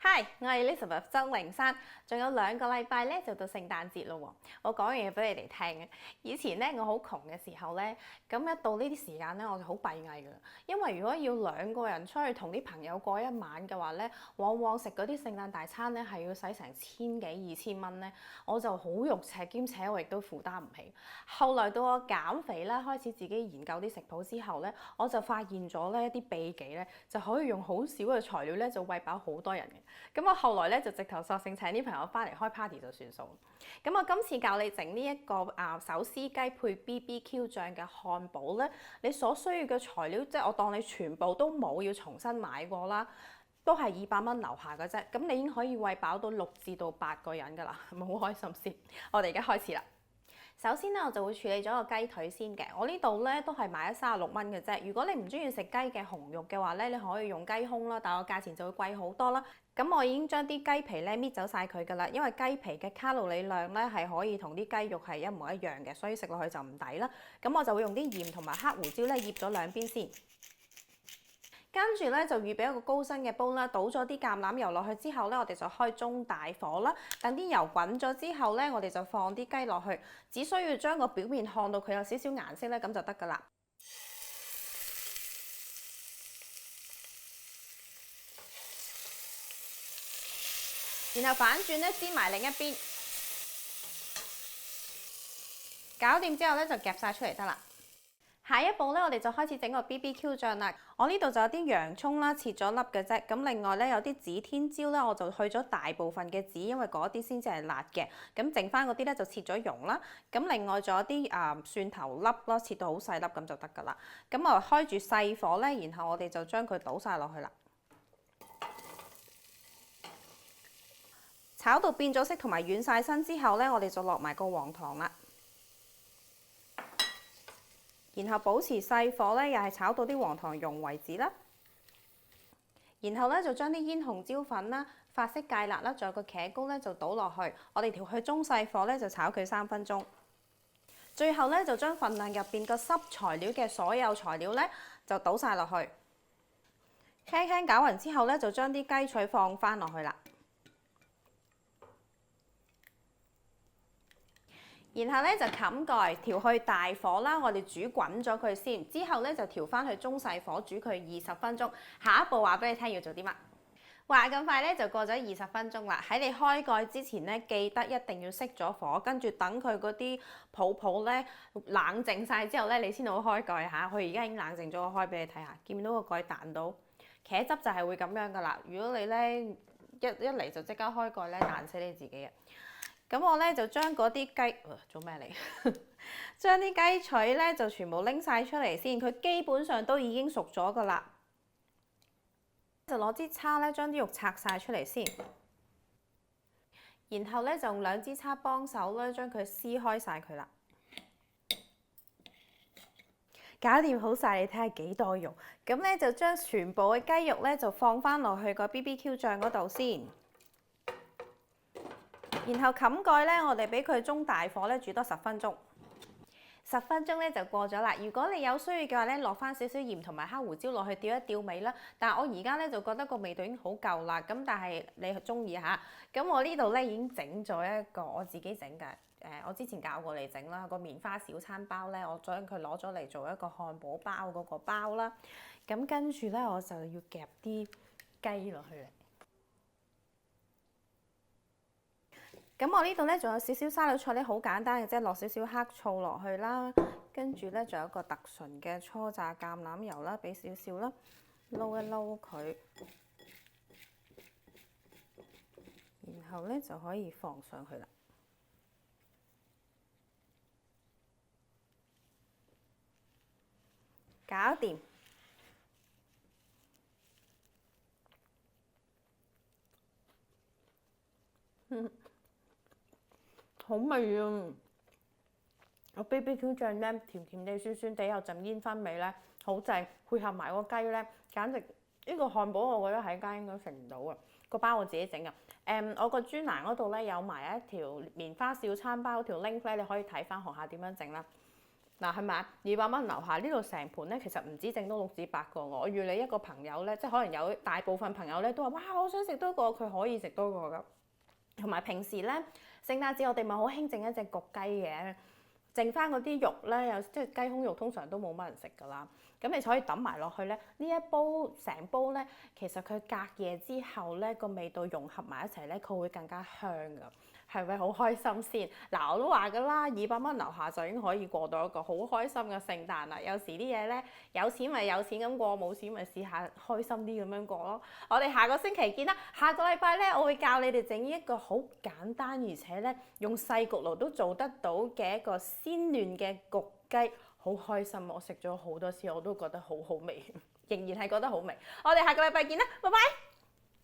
Hi，我係 Elizabeth 周靈山，仲有2個禮拜咧就到聖誕節咯喎。我講樣嘢俾你哋聽嘅。以前咧我好窮嘅時候咧，咁一到呢啲時間咧我就好閉翳㗎啦。因為如果要2個人出去同啲朋友過一晚嘅話咧，往往食嗰啲聖誕大餐咧係要使成千幾2000蚊咧，我就好肉赤，兼且我亦都負擔唔起。後來到我減肥啦，開始自己研究啲食譜之後咧，我就發現咗咧一啲秘技咧，就可以用好少嘅材料咧就餵飽好多人嘅。咁我後來咧就直頭索性請啲朋友翻嚟開 party 就算數。咁我今次教你整呢一個手撕雞配 BBQ 醬嘅漢堡咧，你所需要嘅材料即係我當你全部都冇要重新買過啦，都係200蚊樓下嘅啫。咁你已經可以餵飽到6至到8個人㗎啦，係咪好開心先？我哋而家開始啦。首先咧，我就會處理咗個雞腿先嘅。我呢度咧都係買咗36蚊嘅啫。如果你唔中意食雞嘅紅肉嘅話咧，你可以用雞胸啦，但係個價錢就會貴好多啦。咁我已經將啲雞皮咧搣走晒佢㗎啦，因為雞皮嘅卡路里量咧係可以同啲雞肉係一模一樣嘅，所以食落去就唔抵啦。咁我就會用啲鹽同埋黑胡椒咧醃咗兩邊先。跟住咧就預備一個高身嘅煲啦，倒咗啲橄欖油落去之後咧，我哋就開中大火啦。等啲油滾咗之後咧，我哋就放啲雞落去，只需要將個表面烘到佢有少少顏色咧，咁就得㗎啦。然後反轉咧，煎埋另一邊，搞掂之後咧就夾晒出嚟得啦。下一步咧，我哋就開始整個 BBQ 醬啦。我呢度就有啲洋葱啦，切咗粒嘅啫。咁另外咧有啲指天椒咧，我就去咗大部分嘅籽，因為嗰啲先至係辣嘅。咁剩翻嗰啲咧就切咗蓉啦。咁另外仲有啲蒜頭粒咯，切到好細粒咁就得㗎啦。咁我開住細火咧，然後我哋就將佢倒晒落去啦。炒到變咗色同埋軟晒身之後咧，我哋就落埋個黃糖啦。然後保持細火咧，又係炒到啲黃糖溶為止啦。然後咧就將啲煙紅椒粉啦、法式芥辣啦，仲有個茄膏咧就倒落去，我哋調去中細火咧就炒佢3分鐘。最後咧就將份量入邊個濕材料嘅所有材料咧就倒晒落去，輕輕攪勻之後咧就將啲雞腿放翻落去啦。然後咧就冚蓋，調去大火啦，我哋煮滾咗佢先。之後咧就調翻去中細火煮佢20分鐘。下一步話俾你聽要做啲乜？話咁快咧就過咗20分鐘啦。喺你開蓋之前咧，記得一定要熄咗火，跟住等佢嗰啲泡泡咧冷靜晒之後咧，你先好開蓋嚇。佢而家已經冷靜咗，我開俾你睇下，見唔到個蓋彈到？茄汁就係會咁樣噶啦。如果你咧一嚟就即刻開蓋咧，彈死你自己啊！咁我咧就將嗰啲雞做咩嚟？將啲雞腿咧就全部拎晒出嚟先，佢基本上都已經熟咗噶啦。就攞支叉咧將啲肉拆晒出嚟先，然後咧就用2支叉幫手咧將佢撕開晒佢啦。搞掂好晒，你睇下幾多肉。咁咧就將全部嘅雞肉咧就放翻落去個 BBQ 醬嗰度先。然後冚蓋咧，我哋俾佢中大火咧煮多10分鐘。10分鐘咧就過咗啦。如果你有需要嘅話咧，落翻少少鹽同埋黑胡椒落去調一調味啦。但係我而家咧就覺得個味道已經好夠啦。咁但係你中意嚇。咁我呢度咧已經整咗一個我自己整嘅。我之前教過你整啦，個棉花小餐包咧，我將佢攞咗嚟做一個漢堡包嗰個包啦。咁跟住咧，我就要夾啲雞落去。咁我呢度咧仲有少少沙律菜咧，好簡單嘅啫，落少少黑醋落去啦，跟住咧仲有一個特純嘅初榨橄欖油啦，俾少少啦，撈一撈佢，然後咧就可以放上去啦，搞掂。好味啊！個 BBQ 醬咧，甜甜地、酸酸地，有陣煙燻味咧，好正。配合埋個雞咧，簡直呢個漢堡我覺得喺街應該食唔到啊！個包我自己整嘅。我個專欄嗰度咧有埋一條棉花小餐包條 link 咧，你可以睇翻學下點樣整啦。嗱係咪啊？200蚊樓下呢度成盤咧，其實唔止整到6至8個喎。我預你一個朋友咧，即係可能有大部分朋友咧都話：哇，我想食多個，佢可以食多個㗎。同埋平時咧，聖誕節我哋咪好興整一隻焗雞嘅，剩翻嗰啲肉咧，有即係雞胸肉通常都冇乜人食㗎啦。咁你就可以揼埋落去咧，呢一煲成煲咧，其實佢隔夜之後咧，個味道融合埋一齊咧，佢會更加香㗎。係咪好開心先？嗱，我都話㗎啦，200蚊樓下就已經可以過到一個好開心嘅聖誕啦。有時啲嘢咧，有錢咪有錢咁過，冇錢咪試下開心啲咁樣過咯。我哋下個星期見啦。下個禮拜咧，我會教你哋整一個好簡單而且咧用細焗爐都做得到嘅一個鮮嫩嘅焗雞，好開心。我食咗好多次，我都覺得好好味，仍然係覺得好味。我哋下個禮拜見啦，拜拜。